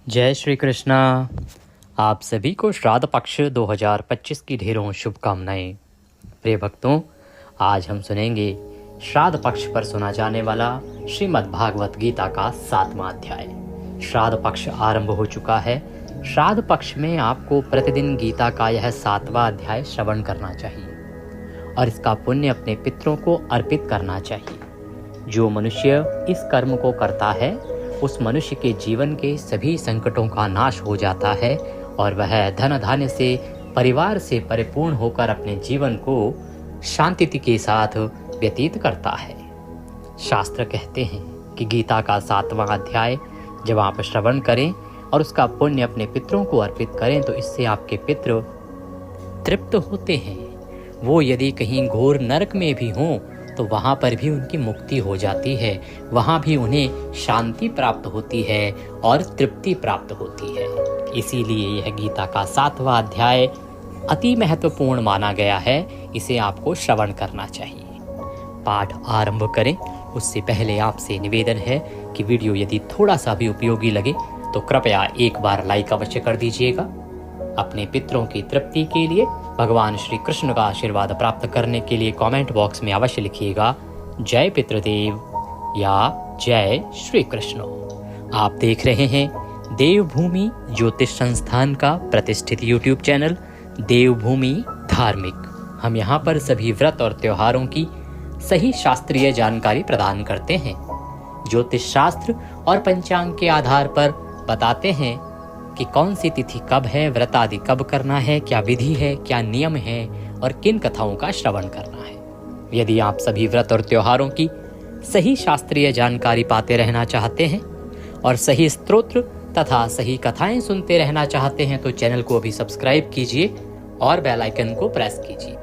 जय श्री कृष्णा। आप सभी को श्राद्ध पक्ष 2025 की ढेरों शुभकामनाएं। प्रिय भक्तों, आज हम सुनेंगे श्राद्ध पक्ष पर सुना जाने वाला श्रीमद् भागवत गीता का 7वां अध्याय। श्राद्ध पक्ष आरंभ हो चुका है। श्राद्ध पक्ष में आपको प्रतिदिन गीता का यह 7वां अध्याय श्रवण करना चाहिए और इसका पुण्य अपने पितरों को अर्पित करना चाहिए। जो मनुष्य इस कर्म को करता है उस मनुष्य के जीवन के सभी संकटों का नाश हो जाता है और वह धन धान्य से परिवार से परिपूर्ण होकर अपने जीवन को शांति के साथ व्यतीत करता है। शास्त्र कहते हैं कि गीता का 7वां अध्याय जब आप श्रवण करें और उसका पुण्य अपने पितरों को अर्पित करें तो इससे आपके पितृ तृप्त होते हैं। वो यदि कहीं घोर नरक में भी हों तो वहाँ पर भी उनकी मुक्ति हो जाती है, वहाँ भी उन्हें शांति प्राप्त होती है और तृप्ति प्राप्त होती है। इसीलिए यह गीता का 7वां अध्याय अति महत्वपूर्ण माना गया है। इसे आपको श्रवण करना चाहिए। पाठ आरंभ करें उससे पहले आपसे निवेदन है कि वीडियो यदि थोड़ा सा भी उपयोगी लगे तो कृपया एक बार लाइक अवश्य कर दीजिएगा। अपने पितरों की तृप्ति के लिए भगवान श्री कृष्ण का आशीर्वाद प्राप्त करने के लिए कमेंट बॉक्स में अवश्य लिखिएगा जय पितृदेव या जय श्री कृष्ण। आप देख रहे हैं देवभूमि ज्योतिष संस्थान का प्रतिष्ठित यूट्यूब चैनल देवभूमि धार्मिक। हम यहाँ पर सभी व्रत और त्योहारों की सही शास्त्रीय जानकारी प्रदान करते हैं। ज्योतिष शास्त्र और पंचांग के आधार पर बताते हैं कि कौन सी तिथि कब है, व्रत आदि कब करना है, क्या विधि है, क्या नियम है और किन कथाओं का श्रवण करना है। यदि आप सभी व्रत और त्योहारों की सही शास्त्रीय जानकारी पाते रहना चाहते हैं और सही स्तोत्र तथा सही कथाएं सुनते रहना चाहते हैं तो चैनल को अभी सब्सक्राइब कीजिए और बेल आइकन को प्रेस कीजिए।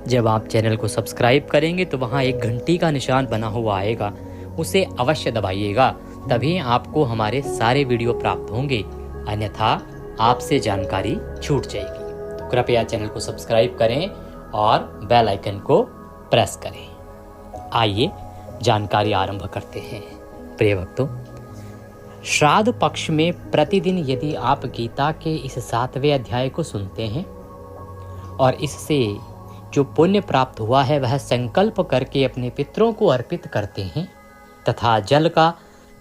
जब आप चैनल को सब्सक्राइब करेंगे तो वहाँ एक घंटी का निशान बना हुआ आएगा, उसे अवश्य दबाइएगा, तभी आपको हमारे सारे वीडियो प्राप्त होंगे, अन्यथा आपसे जानकारी छूट जाएगी। तो कृपया चैनल को सब्सक्राइब करें और बेल आइकन को प्रेस करें। आइए जानकारी आरंभ करते हैं। प्रिय भक्तों, श्राद्ध पक्ष में प्रतिदिन यदि आप गीता के इस 7वें अध्याय को सुनते हैं और इससे जो पुण्य प्राप्त हुआ है वह संकल्प करके अपने पितरों को अर्पित करते हैं तथा जल का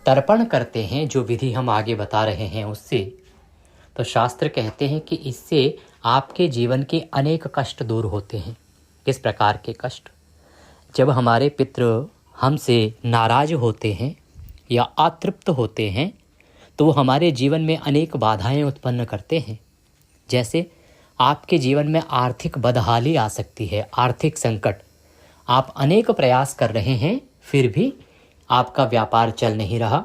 तर्पण करते हैं, जो विधि हम आगे बता रहे हैं उससे, तो शास्त्र कहते हैं कि इससे आपके जीवन के अनेक कष्ट दूर होते हैं। किस प्रकार के कष्ट? जब हमारे पितृ हमसे नाराज होते हैं या अतृप्त होते हैं तो वो हमारे जीवन में अनेक बाधाएं उत्पन्न करते हैं। जैसे आपके जीवन में आर्थिक बदहाली आ सकती है, आर्थिक संकट। आप अनेक प्रयास कर रहे हैं फिर भी आपका व्यापार चल नहीं रहा,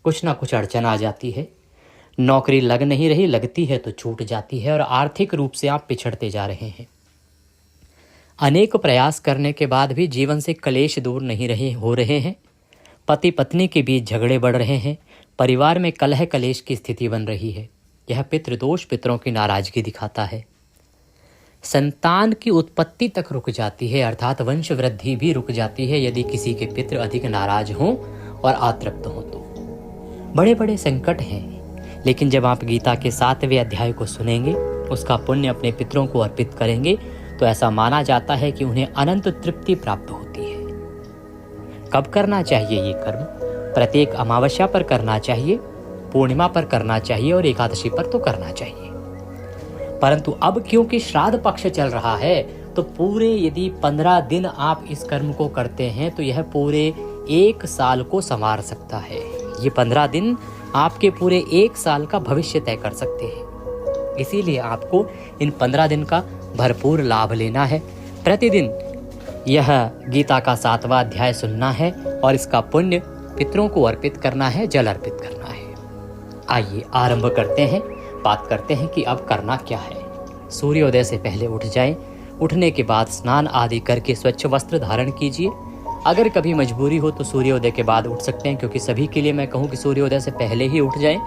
कुछ ना कुछ अड़चन आ जाती है, नौकरी लग नहीं रही, लगती है तो छूट जाती है और आर्थिक रूप से आप पिछड़ते जा रहे हैं। अनेक प्रयास करने के बाद भी जीवन से कलेश दूर नहीं हो रहे हैं, पति पत्नी के बीच झगड़े बढ़ रहे हैं, परिवार में कलह कलेश की स्थिति बन रही है। यह पितृदोष पितरों की नाराजगी दिखाता है। संतान की उत्पत्ति तक रुक जाती है, अर्थात वंश वृद्धि भी रुक जाती है यदि किसी के पितृ अधिक नाराज हों और अतृप्त हों तो। बड़े बड़े संकट हैं, लेकिन जब आप गीता के 7वें अध्याय को सुनेंगे, उसका पुण्य अपने पितरों को अर्पित करेंगे तो ऐसा माना जाता है कि उन्हें अनंत तृप्ति प्राप्त होती है। कब करना चाहिए ये कर्म? प्रत्येक अमावस्या पर करना चाहिए, पूर्णिमा पर करना चाहिए और एकादशी पर तो करना चाहिए। परंतु अब क्योंकि श्राद्ध पक्ष चल रहा है तो पूरे यदि 15 दिन आप इस कर्म को करते हैं तो यह पूरे 1 साल को संवार सकता है। ये 15 दिन आपके पूरे 1 साल का भविष्य तय कर सकते हैं। इसीलिए आपको इन 15 दिन का भरपूर लाभ लेना है। प्रतिदिन यह गीता का 7वां अध्याय सुनना है और इसका पुण्य पितरों को अर्पित करना है, जल अर्पित करना है। आइए आरंभ करते हैं। बात करते हैं कि अब करना क्या है। सूर्योदय से पहले उठ जाएं। उठने के बाद स्नान आदि करके स्वच्छ वस्त्र धारण कीजिए। अगर कभी मजबूरी हो तो सूर्योदय के बाद उठ सकते हैं, क्योंकि सभी के लिए मैं कहूँ कि सूर्योदय से पहले ही उठ जाएं।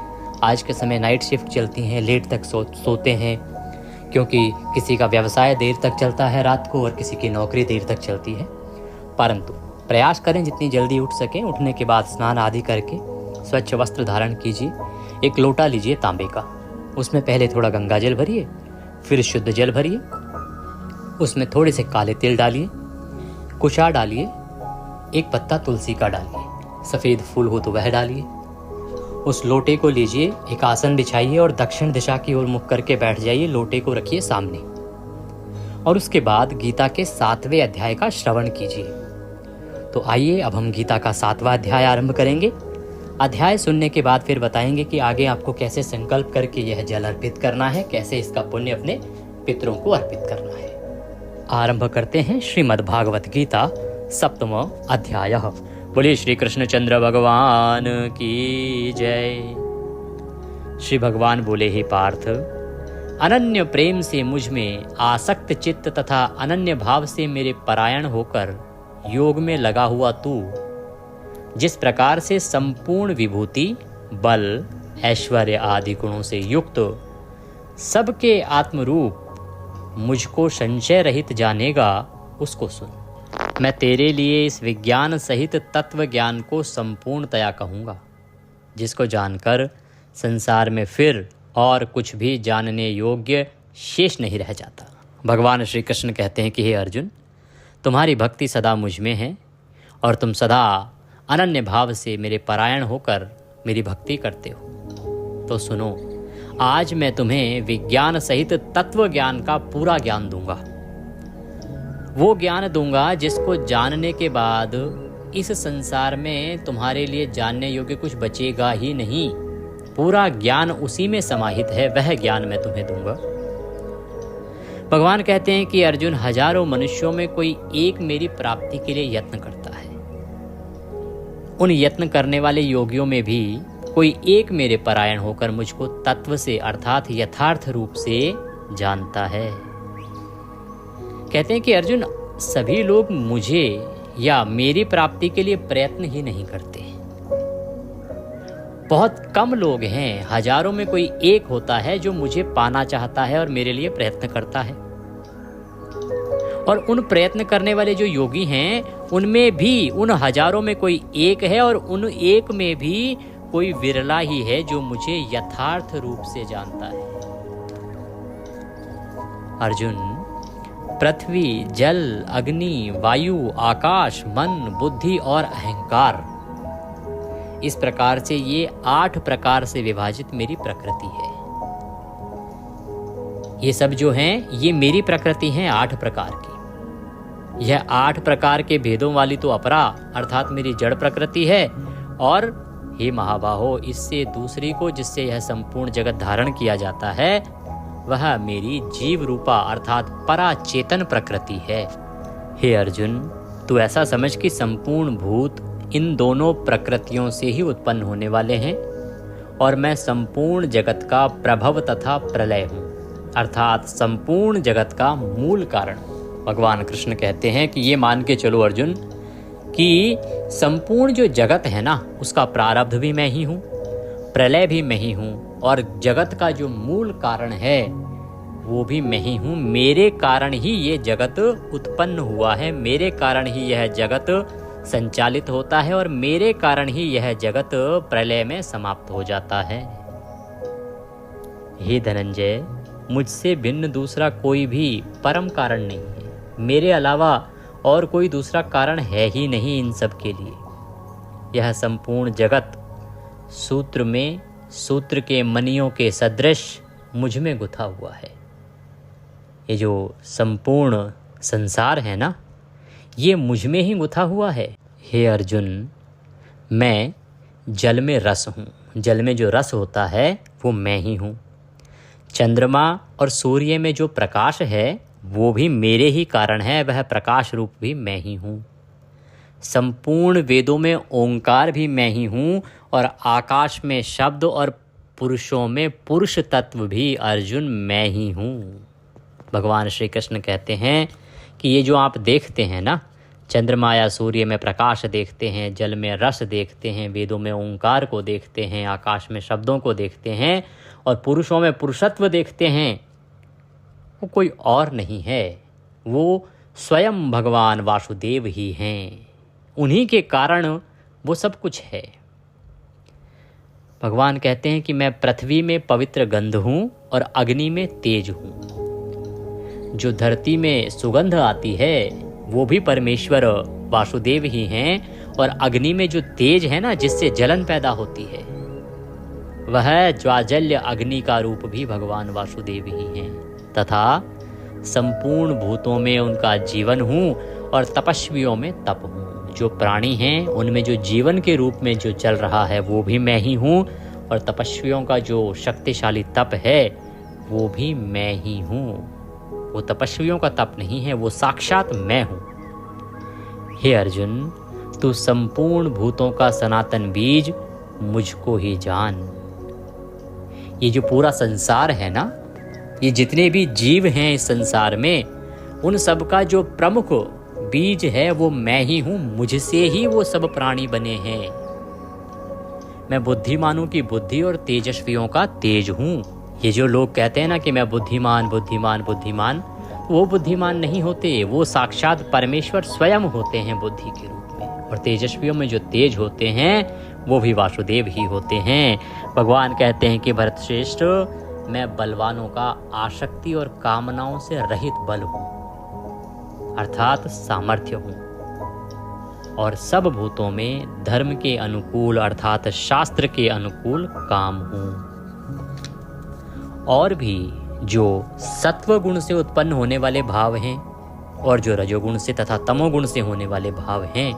आज के समय नाइट शिफ्ट चलती हैं, लेट तक सोते हैं, क्योंकि किसी का व्यवसाय देर तक चलता है रात को और किसी की नौकरी देर तक चलती है। परंतु प्रयास करें जितनी जल्दी उठ सकें। उठने के बाद स्नान आदि करके स्वच्छ वस्त्र धारण कीजिए। एक लोटा लीजिए तांबे का, उसमें पहले थोड़ा गंगा जल भरिए, फिर शुद्ध जल भरिए, उसमें थोड़े से काले तिल डालिए, कुशा डालिए, एक पत्ता तुलसी का डालिए, सफ़ेद फूल हो तो वह डालिए। उस लोटे को लीजिए, एक आसन बिछाइए और दक्षिण दिशा की ओर मुख करके बैठ जाइए। लोटे को रखिए सामने और उसके बाद गीता के 7वें अध्याय का श्रवण कीजिए। तो आइए अब हम गीता का 7वां अध्याय आरंभ करेंगे। अध्याय सुनने के बाद फिर बताएंगे कि आगे आपको कैसे संकल्प करके यह जल अर्पित करना है, कैसे इसका पुण्य अपने पितरों को अर्पित करना है। आरंभ करते हैं श्रीमद् भागवत गीता 7वां अध्याय। बोलिए श्री कृष्णचंद्र भगवान की जय। श्री भगवान बोले, हे पार्थ, अनन्य प्रेम से मुझ में आसक्त चित्त तथा अनन्य भाव से मेरे परायण होकर योग में लगा हुआ तू जिस प्रकार से संपूर्ण विभूति, बल, ऐश्वर्य आदि गुणों से युक्त सबके आत्मरूप मुझको संशय रहित जानेगा, उसको सुन। मैं तेरे लिए इस विज्ञान सहित तत्व ज्ञान को संपूर्णतया कहूँगा, जिसको जानकर संसार में फिर और कुछ भी जानने योग्य शेष नहीं रह जाता। भगवान श्री कृष्ण कहते हैं कि हे अर्जुन, तुम्हारी भक्ति सदा मुझ में है और तुम सदा अनन्य भाव से मेरे परायण होकर मेरी भक्ति करते हो। तो सुनो, आज मैं तुम्हें विज्ञान सहित तत्व ज्ञान का पूरा ज्ञान दूंगा। वो ज्ञान दूंगा जिसको जानने के बाद इस संसार में तुम्हारे लिए जानने योग्य कुछ बचेगा ही नहीं। पूरा ज्ञान उसी में समाहित है, वह ज्ञान मैं तुम्हें दूंगा। भगवान कहते हैं कि अर्जुन, हजारों मनुष्यों में कोई एक मेरी प्राप्ति के लिए यत्न करता है। उन यत्न करने वाले योगियों में भी कोई एक मेरे परायण होकर मुझको तत्व से अर्थात यथार्थ रूप से जानता है। कहते हैं कि अर्जुन, सभी लोग मुझे या मेरी प्राप्ति के लिए प्रयत्न ही नहीं करते। बहुत कम लोग हैं, हजारों में कोई एक होता है जो मुझे पाना चाहता है और मेरे लिए प्रयत्न करता है। और उन प्रयत्न करने वाले जो योगी हैं, उनमें भी उन हजारों में कोई एक है और उन एक में भी कोई विरला ही है जो मुझे यथार्थ रूप से जानता है। अर्जुन, पृथ्वी, जल, अग्नि, वायु, आकाश, मन, बुद्धि और अहंकार, इस प्रकार से ये 8 प्रकार से विभाजित मेरी प्रकृति है। ये सब जो हैं, ये मेरी प्रकृति हैं 8 प्रकार की। यह 8 प्रकार के भेदों वाली तो अपरा अर्थात मेरी जड़ प्रकृति है। और हे महाबाहो, इससे दूसरी को जिससे यह संपूर्ण जगत धारण किया जाता है, वह मेरी जीव रूपा अर्थात परा चेतन प्रकृति है। हे अर्जुन, तू ऐसा समझ कि संपूर्ण भूत इन दोनों प्रकृतियों से ही उत्पन्न होने वाले हैं और मैं संपूर्ण जगत का प्रभव तथा प्रलय हूँ, अर्थात संपूर्ण जगत का मूल कारण। भगवान कृष्ण कहते हैं कि ये मान के चलो अर्जुन कि संपूर्ण जो जगत है ना, उसका प्रारब्ध भी मैं ही हूँ, प्रलय भी मैं ही हूँ और जगत का जो मूल कारण है वो भी मैं ही हूँ। मेरे कारण ही ये जगत उत्पन्न हुआ है, मेरे कारण ही यह जगत संचालित होता है और मेरे कारण ही यह जगत प्रलय में समाप्त हो जाता है। हे धनंजय, मुझसे भिन्न दूसरा कोई भी परम कारण नहीं है। मेरे अलावा और कोई दूसरा कारण है ही नहीं इन सब के लिए। यह संपूर्ण जगत सूत्र में सूत्र के मणियों के सदृश मुझ में गुथा हुआ है। ये जो संपूर्ण संसार है ना, ये मुझ में ही गुथा हुआ है। हे अर्जुन, मैं जल में रस हूँ। जल में जो रस होता है वो मैं ही हूँ। चंद्रमा और सूर्य में जो प्रकाश है वो भी मेरे ही कारण है, वह प्रकाश रूप भी मैं ही हूँ। संपूर्ण वेदों में ओंकार भी मैं ही हूँ और आकाश में शब्द और पुरुषों में पुरुष तत्व भी अर्जुन मैं ही हूँ। भगवान श्री कृष्ण कहते हैं कि ये जो आप देखते हैं ना, चंद्रमा या सूर्य में प्रकाश देखते हैं, जल में रस देखते हैं, वेदों में ओंकार को देखते हैं, आकाश में शब्दों को देखते हैं और पुरुषों में पुरुषत्व देखते हैं, वो कोई और नहीं है, वो स्वयं भगवान वासुदेव ही हैं। उन्हीं के कारण वो सब कुछ है। भगवान कहते हैं कि मैं पृथ्वी में पवित्र गंध हूँ और अग्नि में तेज हूँ। जो धरती में सुगंध आती है वो भी परमेश्वर वासुदेव ही हैं, और अग्नि में जो तेज है ना, जिससे जलन पैदा होती है, वह ज्वाजल्य अग्नि का रूप भी भगवान वासुदेव ही हैं। तथा संपूर्ण भूतों में उनका जीवन हूँ और तपस्वियों में तप हूँ। जो प्राणी हैं उनमें जो जीवन के रूप में जो चल रहा है वो भी मैं ही हूँ, और तपस्वियों का जो शक्तिशाली तप है वो भी मैं ही हूँ। वो तपस्वियों का तप नहीं है, वो साक्षात मैं हूँ। हे अर्जुन, तू संपूर्ण भूतों का सनातन बीज मुझको ही जान। ये जो पूरा संसार है ना, ये जितने भी जीव हैं इस संसार में, उन सब का जो प्रमुख बीज है वो मैं ही हूँ। मुझसे ही वो सब प्राणी बने हैं। मैं बुद्धिमानों की बुद्धि और तेजस्वियों का तेज हूँ। ये जो लोग कहते हैं ना कि मैं बुद्धिमान बुद्धिमान बुद्धिमान, वो बुद्धिमान नहीं होते, वो साक्षात परमेश्वर स्वयं होते हैं बुद्धि के रूप में। और तेजस्वियों में जो तेज होते हैं वो भी वासुदेव ही होते हैं। भगवान कहते हैं कि भरत श्रेष्ठ, मैं बलवानों का आसक्ति और कामनाओं से रहित बल हूँ, अर्थात सामर्थ्य हूँ, और सब भूतों में धर्म के अनुकूल अर्थात शास्त्र के अनुकूल काम हूँ। और भी जो सत्व गुण से उत्पन्न होने वाले भाव हैं और जो रजोगुण से तथा तमोगुण से होने वाले भाव हैं,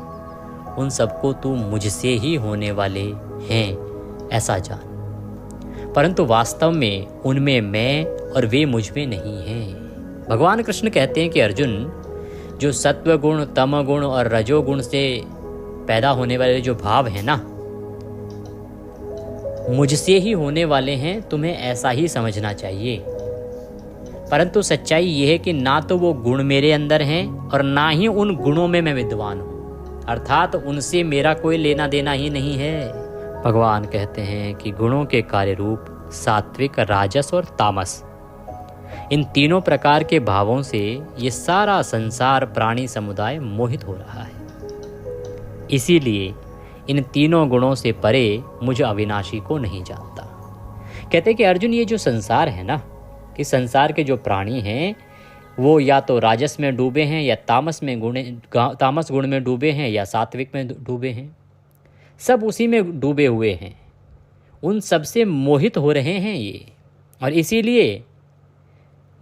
उन सबको तू मुझसे ही होने वाले हैं ऐसा जान। परंतु वास्तव में उनमें मैं और वे मुझ में नहीं हैं। भगवान कृष्ण कहते हैं कि अर्जुन, जो सत्व गुण, तम गुण और रजोगुण से पैदा होने वाले जो भाव हैं ना, मुझसे ही होने वाले हैं, तुम्हें ऐसा ही समझना चाहिए। परंतु सच्चाई ये है कि ना तो वो गुण मेरे अंदर हैं और ना ही उन गुणों में मैं विद्वान हूँ, अर्थात उनसे मेरा कोई लेना देना ही नहीं है। भगवान कहते हैं कि गुणों के कार्य रूप सात्विक, राजस और तामस, इन तीनों प्रकार के भावों से ये सारा संसार प्राणी समुदाय मोहित हो रहा है। इसीलिए इन तीनों गुणों से परे मुझ अविनाशी को नहीं जानता। कहते कि अर्जुन, ये जो संसार है ना, कि संसार के जो प्राणी हैं वो या तो राजस में डूबे हैं या तामस गुण में डूबे हैं या सात्विक में डूबे हैं, सब उसी में डूबे हुए हैं, उन सब से मोहित हो रहे हैं ये, और इसीलिए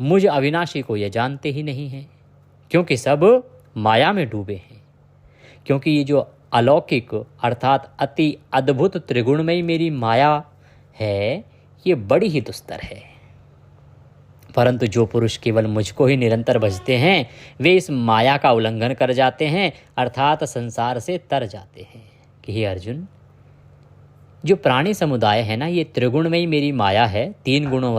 मुझ अविनाशी को ये जानते ही नहीं हैं, क्योंकि सब माया में डूबे हैं। क्योंकि ये जो अलौकिक अर्थात अति अद्भुत त्रिगुणमयी मेरी माया है, ये बड़ी ही दुस्तर है। परंतु जो पुरुष केवल मुझको ही निरंतर भजते हैं, वे इस माया का उल्लंघन कर जाते हैं, अर्थात संसार से तर जाते हैं। कि हे अर्जुन, जो प्राणी समुदाय है ना, ये त्रिगुणमयी मेरी माया है, तीन गुणों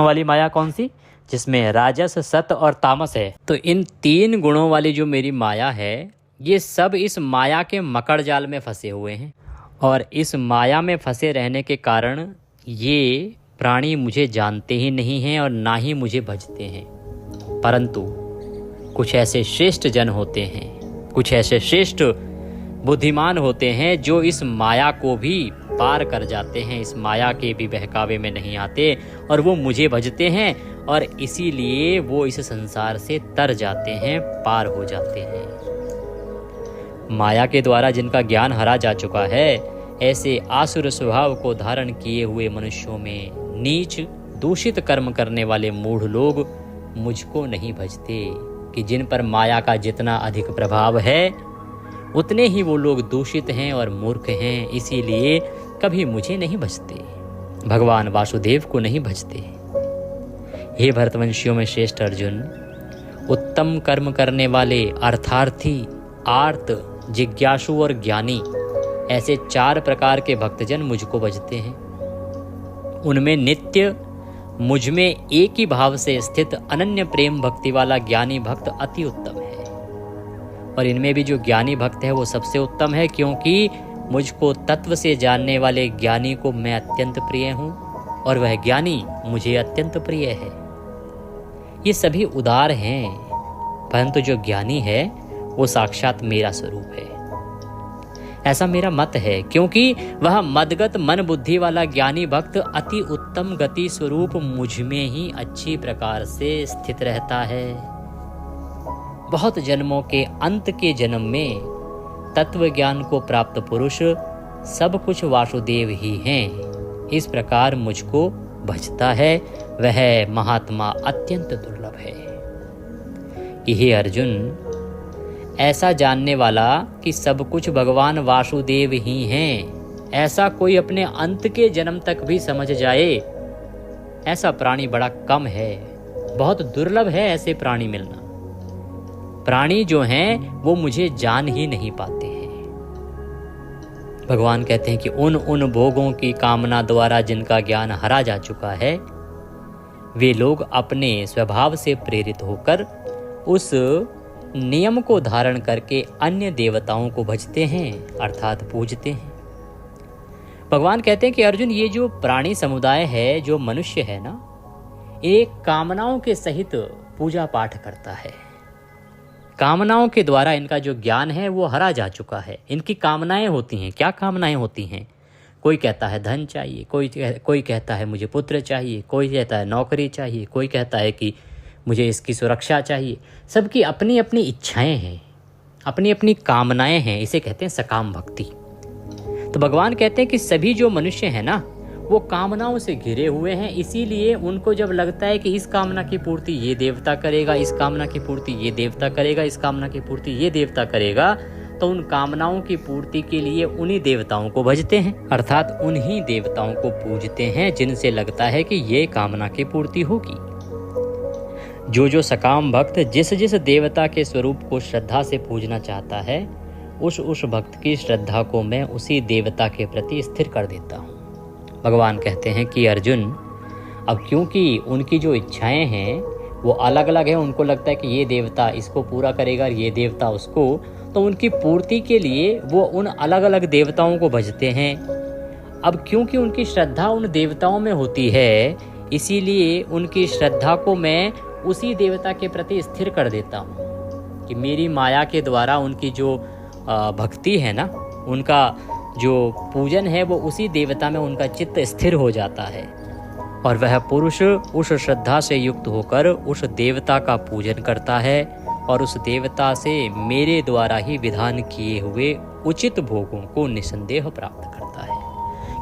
वाली माया कौन सी? जिसमें राजस, सत और तामस है। तो इन तीन गुणों वाली जो मेरी माया है, ये सब इस माया के मकड़ जाल में फंसे हुए हैं, और इस माया में फंसे रहने के कारण ये प्राणी मुझे जानते ही नहीं हैं और ना ही मुझे भजते हैं। परंतु कुछ ऐसे श्रेष्ठ जन होते हैं, कुछ ऐसे श्रेष्ठ बुद्धिमान होते हैं जो इस माया को भी पार कर जाते हैं, इस माया के भी बहकावे में नहीं आते, और वो मुझे भजते हैं, और इसीलिए वो इस संसार से तर जाते हैं, पार हो जाते हैं। माया के द्वारा जिनका ज्ञान हरा जा चुका है, ऐसे आसुर स्वभाव को धारण किए हुए मनुष्यों में नीच दूषित कर्म करने वाले मूढ़ लोग मुझको नहीं भजते। कि जिन पर माया का जितना अधिक प्रभाव है, उतने ही वो लोग दूषित हैं और मूर्ख हैं, इसीलिए कभी मुझे नहीं भजते, भगवान वासुदेव को नहीं भजते। हे भरतवंशियों में श्रेष्ठ अर्जुन, उत्तम कर्म करने वाले अर्थार्थी, आर्त, जिज्ञासु और ज्ञानी, ऐसे 4 प्रकार के भक्तजन मुझको भजते हैं। उनमें नित्य मुझ में एक ही भाव से स्थित अनन्य प्रेम भक्ति वाला ज्ञानी भक्त अति उत्तम है। और इनमें भी जो ज्ञानी भक्त है वो सबसे उत्तम है, क्योंकि मुझको तत्व से जानने वाले ज्ञानी को मैं अत्यंत प्रिय हूँ और वह ज्ञानी मुझे अत्यंत प्रिय है। ये सभी उदार हैं, परंतु जो ज्ञानी है वो साक्षात मेरा स्वरूप है। ऐसा मेरा मत है, क्योंकि वह मदगत मन बुद्धि वाला ज्ञानी भक्त अति उत्तम गति स्वरूप मुझ में ही अच्छी प्रकार से स्थित रहता है। बहुत जन्मों के अंत के जन्म में तत्व ज्ञान को प्राप्त पुरुष सब कुछ वासुदेव ही हैं। इस प्रकार मुझको भजता है, वह महात्मा अत्यंत दुर्लभ है। कि हे अर्जुन, ऐसा जानने वाला कि सब कुछ भगवान वासुदेव ही हैं, ऐसा कोई अपने अंत के जन्म तक भी समझ जाए, ऐसा प्राणी बड़ा कम है। बहुत दुर्लभ है ऐसे प्राणी मिलना। प्राणी जो हैं वो मुझे जान ही नहीं पाते हैं। भगवान कहते हैं कि उन भोगों की कामना द्वारा जिनका ज्ञान हरा जा चुका है, वे लोग अपने स्वभाव से प्रेरित होकर उस नियम को धारण करके अन्य देवताओं को भजते हैं, अर्थात पूजते हैं। भगवान कहते हैं कि अर्जुन, ये जो प्राणी समुदाय है, जो मनुष्य है ना, एक कामनाओं के सहित पूजा पाठ करता है। कामनाओं के द्वारा इनका जो ज्ञान है वो हरा जा चुका है। इनकी कामनाएं होती हैं। क्या कामनाएं होती हैं? कोई कहता है धन चाहिए, कोई कहता है मुझे पुत्र चाहिए, कोई कहता है नौकरी चाहिए, कोई कहता है कि मुझे इसकी सुरक्षा चाहिए। सबकी अपनी अपनी इच्छाएं हैं, अपनी अपनी कामनाएं हैं। इसे कहते हैं सकाम भक्ति। तो भगवान कहते हैं कि सभी जो मनुष्य हैं ना, वो कामनाओं से घिरे हुए हैं। इसीलिए उनको जब लगता है कि इस कामना की पूर्ति ये देवता करेगा, इस कामना की पूर्ति ये देवता करेगा, इस कामना की पूर्ति ये देवता करेगा, तो उन कामनाओं की पूर्ति के लिए उन्हीं देवताओं को भजते हैं, अर्थात उन्हीं देवताओं को पूजते हैं जिनसे लगता है कि ये कामना की पूर्ति होगी। जो सकाम भक्त जिस जिस देवता के स्वरूप को श्रद्धा से पूजना चाहता है, उस भक्त की श्रद्धा को मैं उसी देवता के प्रति स्थिर कर देता हूँ। भगवान कहते हैं कि अर्जुन, अब क्योंकि उनकी जो इच्छाएं हैं वो अलग अलग है, उनको लगता है कि ये देवता इसको पूरा करेगा, ये देवता उसको, तो उनकी पूर्ति के लिए वो उन अलग अलग देवताओं को भजते हैं। अब क्योंकि उनकी श्रद्धा उन देवताओं में होती है, इसीलिए उनकी श्रद्धा को मैं उसी देवता के प्रति स्थिर कर देता हूँ कि मेरी माया के द्वारा उनकी जो भक्ति है ना, उनका जो पूजन है, वो उसी देवता में उनका चित्त स्थिर हो जाता है और वह पुरुष उस श्रद्धा से युक्त होकर उस देवता का पूजन करता है और उस देवता से मेरे द्वारा ही विधान किए हुए उचित भोगों को निसंदेह प्राप्त करता है।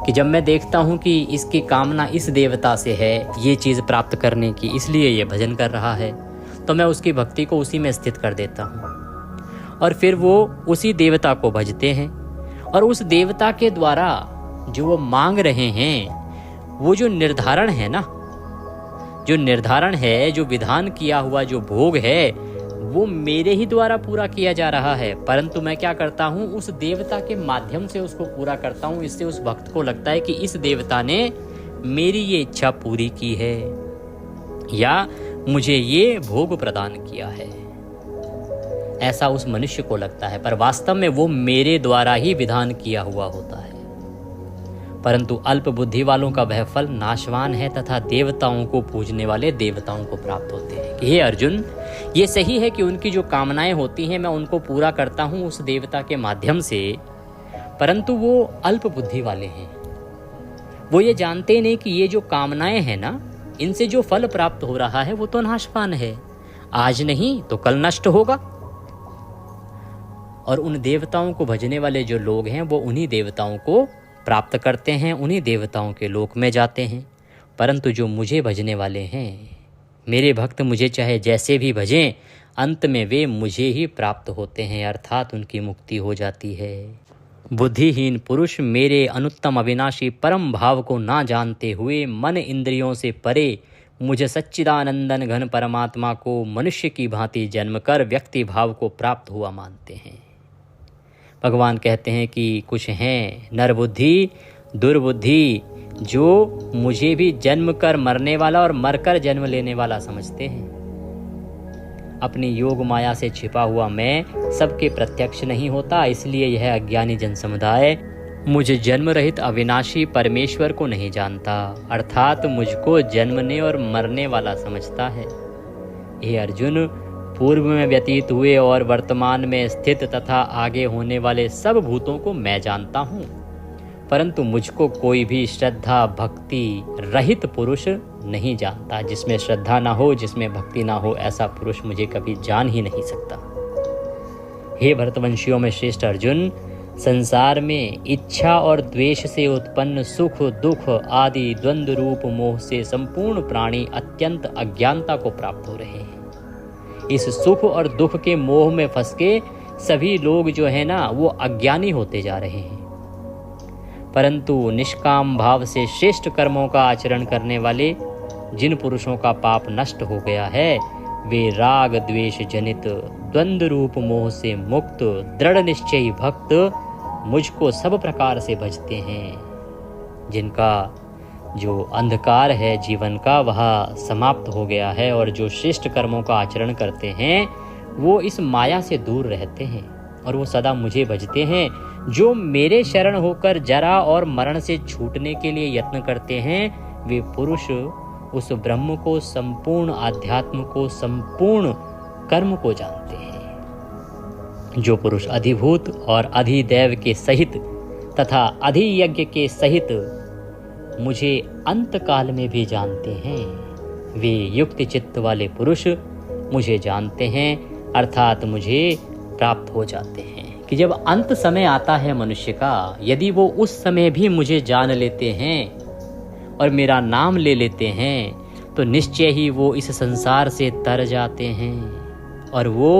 कि जब मैं देखता हूँ कि इसकी कामना इस देवता से है ये चीज़ प्राप्त करने की, इसलिए ये भजन कर रहा है, तो मैं उसकी भक्ति को उसी में स्थित कर देता हूँ और फिर वो उसी देवता को भजते हैं। और उस देवता के द्वारा जो वो मांग रहे हैं, वो जो निर्धारण है ना, जो निर्धारण है, जो विधान किया हुआ जो भोग है, वो मेरे ही द्वारा पूरा किया जा रहा है, परंतु मैं क्या करता हूँ, उस देवता के माध्यम से उसको पूरा करता हूँ। इससे उस भक्त को लगता है कि इस देवता ने मेरी ये इच्छा पूरी की है या मुझे ये भोग प्रदान किया है, ऐसा उस मनुष्य को लगता है। पर वास्तव में वो मेरे द्वारा ही विधान किया हुआ होता है। परंतु अल्प बुद्धि वालों का वह फल नाशवान है तथा देवताओं को पूजने वाले देवताओं को प्राप्त होते हैं। कि हे अर्जुन, ये सही है कि उनकी जो कामनाएं होती हैं मैं उनको पूरा करता हूँ उस देवता के माध्यम से, परंतु वो अल्प बुद्धि वाले हैं। वो ये जानते नहीं कि ये जो कामनाएं हैं ना, इनसे जो फल प्राप्त हो रहा है वो तो नाशवान है, आज नहीं तो कल नष्ट होगा। और उन देवताओं को भजने वाले जो लोग हैं वो उन्हीं देवताओं को प्राप्त करते हैं, उन्हीं देवताओं के लोक में जाते हैं। परंतु जो मुझे भजने वाले हैं, मेरे भक्त मुझे चाहे जैसे भी भजें, अंत में वे मुझे ही प्राप्त होते हैं, अर्थात उनकी मुक्ति हो जाती है। बुद्धिहीन पुरुष मेरे अनुत्तम अविनाशी परम भाव को ना जानते हुए मन इंद्रियों से परे मुझे सच्चिदानंदन घन परमात्मा को मनुष्य की भांति जन्म कर व्यक्ति भाव को प्राप्त हुआ मानते हैं। भगवान कहते हैं कि कुछ हैं नरबुद्धि, दुर्बुद्धि, जो मुझे भी जन्म कर मरने वाला और मरकर जन्म लेने वाला समझते हैं। अपनी योग माया से छिपा हुआ मैं सबके प्रत्यक्ष नहीं होता, इसलिए यह अज्ञानी जन समुदाय मुझे जन्म रहित अविनाशी परमेश्वर को नहीं जानता, अर्थात मुझको जन्मने और मरने वाला समझता है। हे अर्जुन, पूर्व में व्यतीत हुए और वर्तमान में स्थित तथा आगे होने वाले सब भूतों को मैं जानता हूँ, परंतु मुझको कोई भी श्रद्धा भक्ति रहित पुरुष नहीं जानता। जिसमें श्रद्धा ना हो, जिसमें भक्ति ना हो, ऐसा पुरुष मुझे कभी जान ही नहीं सकता। हे भरतवंशियों में श्रेष्ठ अर्जुन, संसार में इच्छा और द्वेष से उत्पन्न सुख दुख आदि द्वंद्व रूप मोह से संपूर्ण प्राणी अत्यंत अज्ञानता को प्राप्त हो रहे हैं। इस सुख और दुख के मोह में फंस के सभी लोग जो है ना, वो अज्ञानी होते जा रहे हैं। परंतु निष्काम भाव से श्रेष्ठ कर्मों का आचरण करने वाले जिन पुरुषों का पाप नष्ट हो गया है, वे राग द्वेष जनित द्वंद्व रूप मोह से मुक्त दृढ़ निश्चयी भक्त मुझको सब प्रकार से भजते हैं। जिनका जो अंधकार है जीवन का, वह समाप्त हो गया है, और जो श्रेष्ठ कर्मों का आचरण करते हैं वो इस माया से दूर रहते हैं और वो सदा मुझे भजते हैं। जो मेरे शरण होकर जरा और मरण से छूटने के लिए यत्न करते हैं, वे पुरुष उस ब्रह्म को, संपूर्ण आध्यात्म को, संपूर्ण कर्म को जानते हैं। जो पुरुष अधिभूत और अधिदैव के सहित तथा अधियज्ञ के सहित मुझे अंत काल में भी जानते हैं, वे युक्त चित्त वाले पुरुष मुझे जानते हैं, अर्थात मुझे प्राप्त हो जाते हैं। कि जब अंत समय आता है मनुष्य का, यदि वो उस समय भी मुझे जान लेते हैं और मेरा नाम ले लेते हैं, तो निश्चय ही वो इस संसार से तर जाते हैं और वो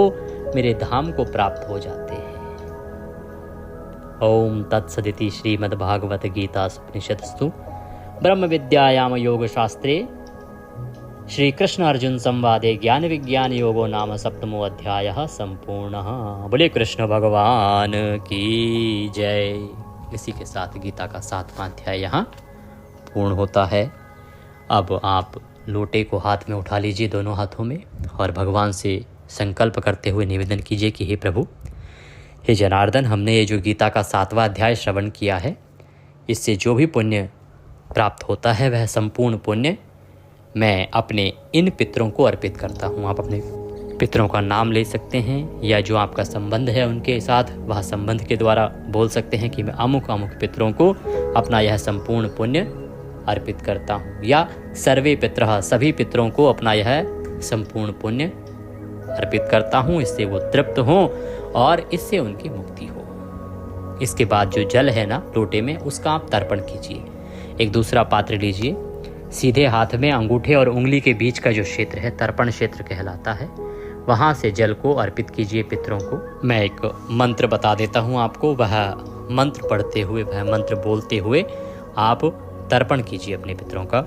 मेरे धाम को प्राप्त हो जाते हैं। ओम तत्सदिति श्रीमद्भागवत गीता उपनिषत्सु ब्रह्म विद्यायाम योग शास्त्रे श्री कृष्ण अर्जुन संवादे ज्ञान विज्ञान योगो नाम सप्तमो अध्यायः संपूर्णः। बोले कृष्ण भगवान की जय। इसी के साथ गीता का 7वां अध्याय यहाँ पूर्ण होता है। अब आप लोटे को हाथ में उठा लीजिए, दोनों हाथों में, और भगवान से संकल्प करते हुए निवेदन कीजिए कि हे प्रभु, हे जनार्दन, हमने ये जो गीता का 7वां अध्याय श्रवण किया है, इससे जो भी पुण्य प्राप्त होता है वह संपूर्ण पुण्य मैं अपने इन पितरों को अर्पित करता हूँ। आप अपने पितरों का नाम ले सकते हैं, या जो आपका संबंध है उनके साथ, वह संबंध के द्वारा बोल सकते हैं कि मैं अमुक अमुक पितरों को अपना यह संपूर्ण पुण्य अर्पित करता हूँ, या सर्वे पितरः, सभी पितरों को अपना यह संपूर्ण पुण्य अर्पित करता हूँ। इससे वो तृप्त हों और इससे उनकी मुक्ति हो। इसके बाद जो जल है ना लोटे में, उसका आप तर्पण कीजिए। एक दूसरा पात्र लीजिए, सीधे हाथ में अंगूठे और उंगली के बीच का जो क्षेत्र है तर्पण क्षेत्र कहलाता है, वहाँ से जल को अर्पित कीजिए पितरों को। मैं एक मंत्र बता देता हूँ आपको, वह मंत्र पढ़ते हुए, वह मंत्र बोलते हुए आप तर्पण कीजिए अपने पितरों का।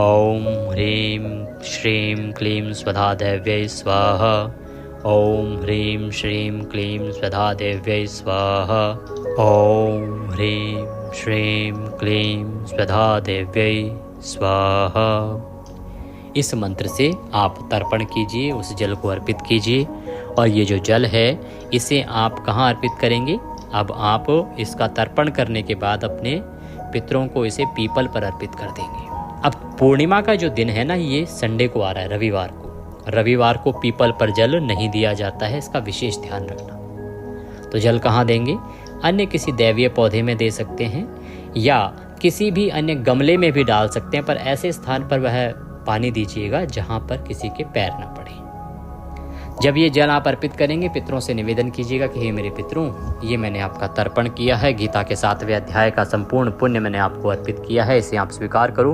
ओम ह्रीं श्रीं क्लीं स्वधा देव्यै स्वाहा। ओम ह्रीं श्रीं क्लीं स्वधा देव्यै स्वाहा। ओम ह्रीं श्रीं क्लीं स्वधा देव्यै स्वाहा। इस मंत्र से आप तर्पण कीजिए, उस जल को अर्पित कीजिए। और ये जो जल है इसे आप कहाँ अर्पित करेंगे? अब आप इसका तर्पण करने के बाद अपने पितरों को इसे पीपल पर अर्पित कर देंगे। अब पूर्णिमा का जो दिन है ना, ये संडे को आ रहा है, रविवार को। रविवार को पीपल पर जल नहीं दिया जाता है, इसका विशेष ध्यान रखना। तो जल कहाँ देंगे? अन्य किसी दैवीय पौधे में दे सकते हैं, या किसी भी अन्य गमले में भी डाल सकते हैं, पर ऐसे स्थान पर वह पानी दीजिएगा जहाँ पर किसी के पैर न पड़े। जब ये जल आप अर्पित करेंगे, पितरों से निवेदन कीजिएगा कि हे मेरे पितरों, ये मैंने आपका तर्पण किया है, गीता के 7वें अध्याय का संपूर्ण पुण्य मैंने आपको अर्पित किया है, इसे आप स्वीकार करो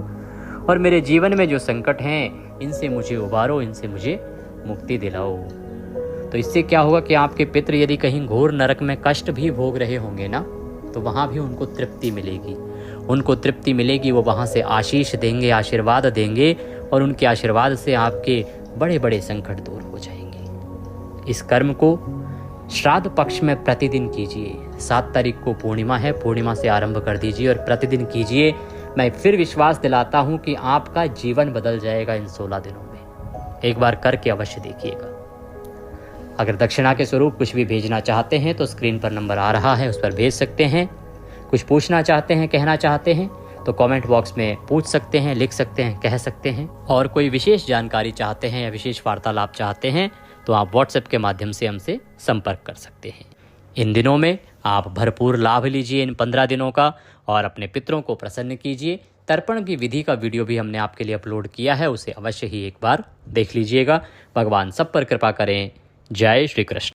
और मेरे जीवन में जो संकट हैं इनसे मुझे उबारो, इनसे मुझे मुक्ति दिलाओ। तो इससे क्या होगा कि आपके पितृ यदि कहीं घोर नरक में कष्ट भी भोग रहे होंगे ना, तो वहाँ भी उनको तृप्ति मिलेगी। उनको तृप्ति मिलेगी, वो वहाँ से आशीष देंगे, आशीर्वाद देंगे, और उनके आशीर्वाद से आपके बड़े बड़े संकट दूर हो जाएंगे। इस कर्म को श्राद्ध पक्ष में प्रतिदिन कीजिए। 7 तारीख को पूर्णिमा है, पूर्णिमा से आरंभ कर दीजिए और प्रतिदिन कीजिए। मैं फिर विश्वास दिलाता हूँ कि आपका जीवन बदल जाएगा इन 16 दिनों में। एक बार करके अवश्य देखिएगा। अगर दक्षिणा के स्वरूप कुछ भी भेजना चाहते हैं तो स्क्रीन पर नंबर आ रहा है, उस पर भेज सकते हैं। कुछ पूछना चाहते हैं, कहना चाहते हैं तो कमेंट बॉक्स में पूछ सकते हैं, लिख सकते हैं, कह सकते हैं। और कोई विशेष जानकारी चाहते हैं या विशेष वार्तालाप चाहते हैं तो आप व्हाट्सएप के माध्यम से हमसे संपर्क कर सकते हैं। इन दिनों में आप भरपूर लाभ लीजिए इन 15 दिनों का और अपने पितरों को प्रसन्न कीजिए। तर्पण की विधि का वीडियो भी हमने आपके लिए अपलोड किया है, उसे अवश्य ही एक बार देख लीजिएगा। भगवान सब पर कृपा करें। जय श्री कृष्ण।